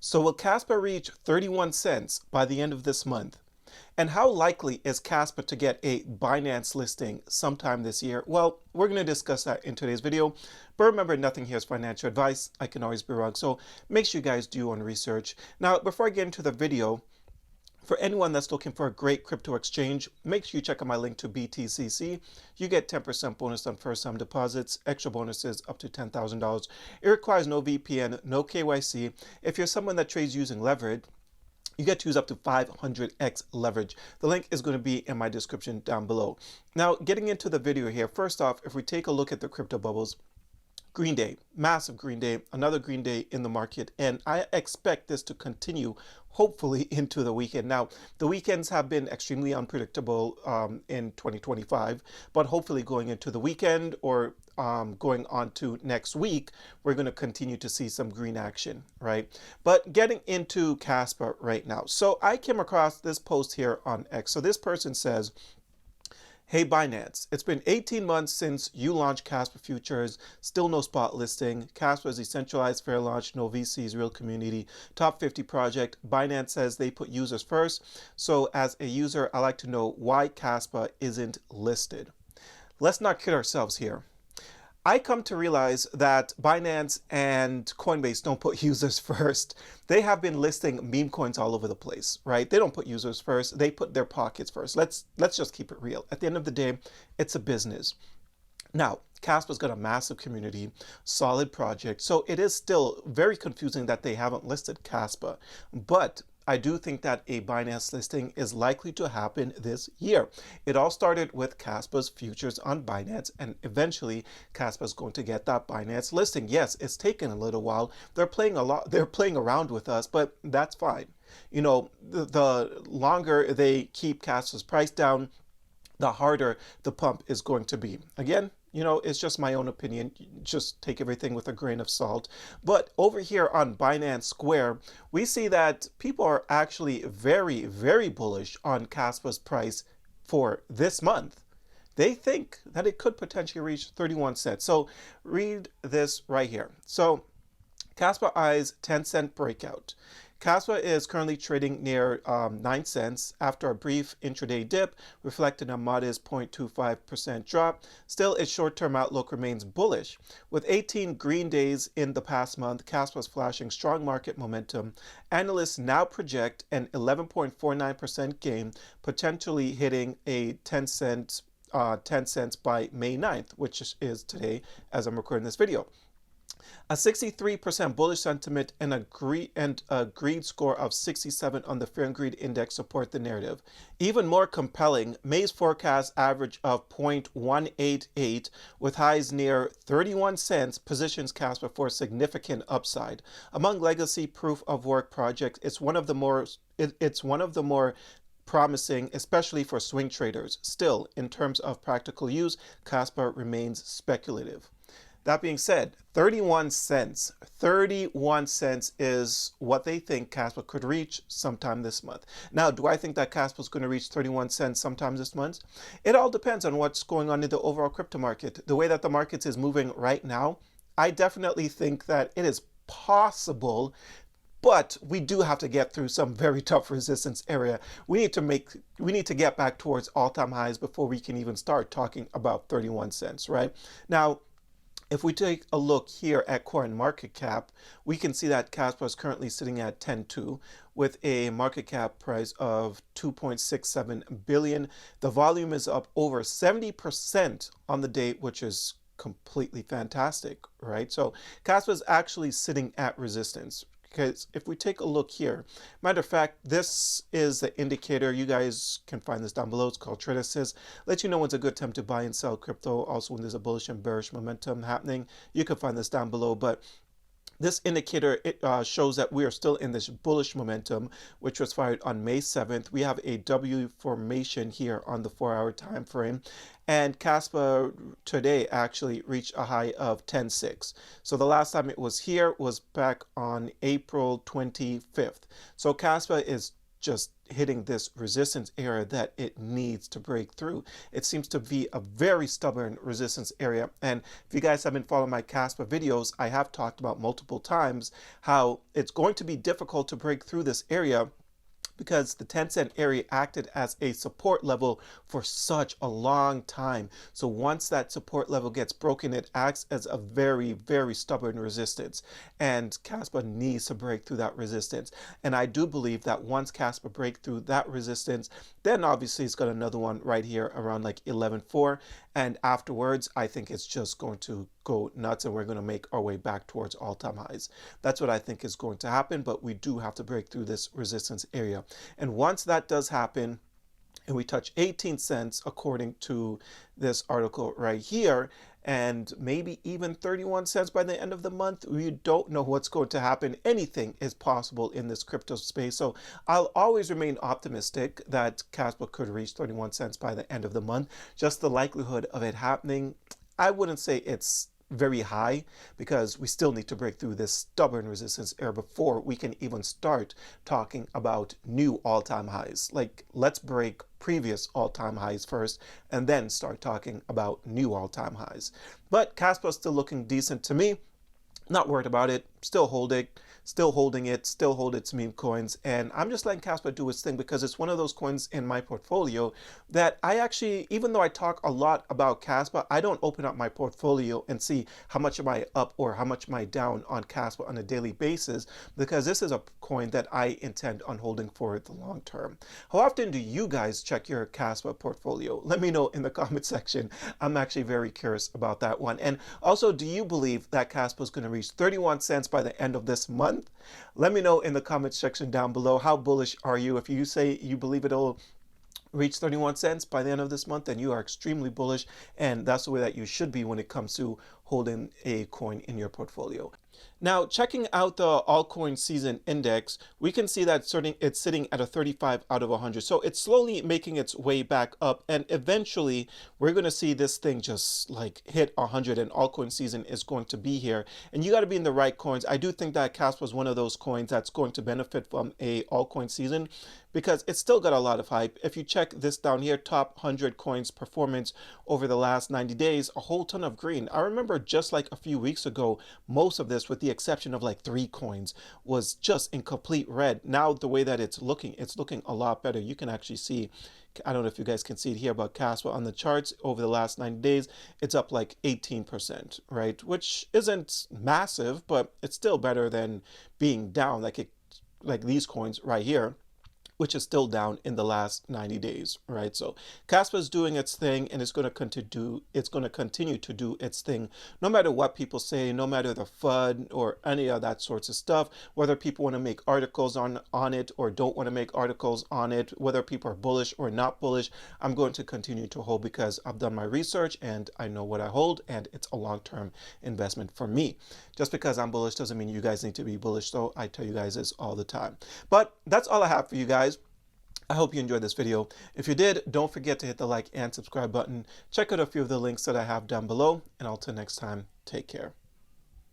So will Kaspa reach 31 cents by the end of this month? And how likely is Kaspa to get a Binance listing sometime this year? Well, we're going to discuss that in today's video. But remember, nothing here is financial advice. I can always be wrong. So make sure you guys do your own research. Now, before I get into the video, for anyone that's looking for a great crypto exchange, make sure you check out my link to BTCC. You get 10% bonus on first-time deposits, extra bonuses up to $10,000. It requires no VPN, no KYC. If you're someone that trades using leverage, you get to use up to 500x leverage. The link is going to be in my description down below. Now, getting into the video here, first off, if we take a look at the crypto bubbles, Green Day, massive Green Day, another Green Day in the market, and I expect this to continue hopefully into the weekend. Now, the weekends have been extremely unpredictable in 2025, but hopefully going into the weekend or going on to next week, we're going to continue to see some green action, right? But getting into Kaspa right now. So I came across this post here on X. So this person says, "Hey Binance, it's been 18 months since you launched Kaspa Futures, still no spot listing. Kaspa is a centralized fair launch, no VCs, real community, top 50 project. Binance says they put users first. So as a user, I like to know why Kaspa isn't listed." Let's not kid ourselves here. I come to realize that Binance and Coinbase don't put users first. They have been listing meme coins all over the place, right? They don't put users first. They put their pockets first. Let's just keep it real. At the end of the day, it's a business. Now, Kaspa's got a massive community, solid project, so it is still very confusing that they haven't listed Kaspa. But I do think that a Binance listing is likely to happen this year. It all started with Kaspa's futures on Binance, and eventually Kaspa is going to get that Binance listing. Yes, it's taken a little while. They're playing around with us, but that's fine. You know, the longer they keep Kaspa's price down, the harder the pump is going to be. Again, you know, it's just my own opinion. Just take everything with a grain of salt. But over here on Binance Square, we see that people are actually very, very bullish on Kaspa's price for this month. They think that it could potentially reach 31 cents. So read this right here. So Kaspa eyes 10-cent breakout. Kaspa is currently trading near 9 cents after a brief intraday dip, reflecting a modest 0.25% drop. Still, its short-term outlook remains bullish. With 18 green days in the past month, Kaspa is flashing strong market momentum. Analysts now project an 11.49% gain, potentially hitting a 10 cents by May 9th, which is today as I'm recording this video. A 63% bullish sentiment and a greed score of 67 on the Fear and Greed Index support the narrative. Even more compelling, May's forecast average of 0.188 with highs near 31 cents positions Kaspa for significant upside. Among legacy proof of work projects, it's one of the more promising, especially for swing traders. Still, in terms of practical use, Kaspa remains speculative. That being said, 31 cents. 31 cents is what they think Kaspa could reach sometime this month. Now, do I think that Kaspa is going to reach 31 cents sometime this month? It all depends on what's going on in the overall crypto market. The way that the market is moving right now, I definitely think that it is possible, but we do have to get through some very tough resistance area. We need to get back towards all-time highs before we can even start talking about 31 cents, right? Now, if we take a look here at current market cap, we can see that Kaspa is currently sitting at 10.2 with a market cap price of 2.67 billion. The volume is up over 70% on the day, which is completely fantastic, right? So Kaspa is actually sitting at resistance. Because if we take a look here, matter of fact, this is the indicator. You guys can find this down below. It's called Trader Assist. Let you know when's a good time to buy and sell crypto. Also, when there's a bullish and bearish momentum happening, you can find this down below. But this indicator, it shows that we are still in this bullish momentum, which was fired on May 7th. We have a W formation here on the 4-hour time frame. And Kaspa today actually reached a high of 10.6. So the last time it was here was back on April 25th. So Kaspa is just hitting this resistance area that it needs to break through. It seems to be a very stubborn resistance area. And if you guys have been following my Kaspa videos, I have talked about multiple times how it's going to be difficult to break through this area because the 10-cent area acted as a support level for such a long time. So once that support level gets broken, it acts as a very, very stubborn resistance. And Kaspa needs to break through that resistance. And I do believe that once Kaspa break through that resistance, then obviously it's got another one right here around like 11.4. And afterwards, I think it's just going to go nuts and we're going to make our way back towards all-time highs. That's what I think is going to happen, but we do have to break through this resistance area. And once that does happen, and we touch 18 cents according to this article right here, and maybe even 31 cents by the end of the month, we don't know what's going to happen. Anything is possible in this crypto space. So I'll always remain optimistic that Kaspa could reach 31 cents by the end of the month. Just the likelihood of it happening, I wouldn't say it's very high, because we still need to break through this stubborn resistance area before we can even start talking about new all-time highs. Like, let's break previous all-time highs first and then start talking about new all-time highs. But Kaspa is still looking decent to me. Not worried about it. Still hold it. Still holding it. Still hold its meme coins. And I'm just letting Kaspa do its thing because it's one of those coins in my portfolio that I actually, even though I talk a lot about Kaspa, I don't open up my portfolio and see how much am I up or how much am I down on Kaspa on a daily basis, because this is a coin that I intend on holding for the long term. How often do you guys check your Kaspa portfolio? Let me know in the comment section. I'm actually very curious about that one. And also, do you believe that Kaspa is going to reach 31 cents by the end of this month? Let me know in the comment section down below. How bullish are you? If you say you believe it'll reach 31 cents by the end of this month, then you are extremely bullish, and that's the way that you should be when it comes to holding a coin in your portfolio. Now, checking out the altcoin season index, we can see that it's sitting at a 35 out of 100. So it's slowly making its way back up, and eventually we're going to see this thing just like hit 100, and altcoin season is going to be here. And you got to be in the right coins. I do think that Kaspa was one of those coins that's going to benefit from a altcoin season, because it's still got a lot of hype. If you check this down here, top 100 coins performance over the last 90 days, a whole ton of green. I remember just like a few weeks ago, most of this, with the exception of like 3 coins, was just in complete red. Now the way that it's looking a lot better. You can actually see, I don't know if you guys can see it here, but Kaspa on the charts over the last 90 days, it's up like 18%, right? Which isn't massive, but it's still better than being down like these coins right here, which is still down in the last 90 days, right? So Kaspa is doing its thing, and it's going to continue to do its thing, no matter what people say, no matter the FUD or any of that sorts of stuff, whether people want to make articles on it or don't want to make articles on it, whether people are bullish or not bullish. I'm going to continue to hold because I've done my research and I know what I hold, and it's a long-term investment for me. Just because I'm bullish doesn't mean you guys need to be bullish, so I tell you guys this all the time. But that's all I have for you guys. I hope you enjoyed this video. If you did, don't forget to hit the like and subscribe button. Check out a few of the links that I have down below, and until next time, take care.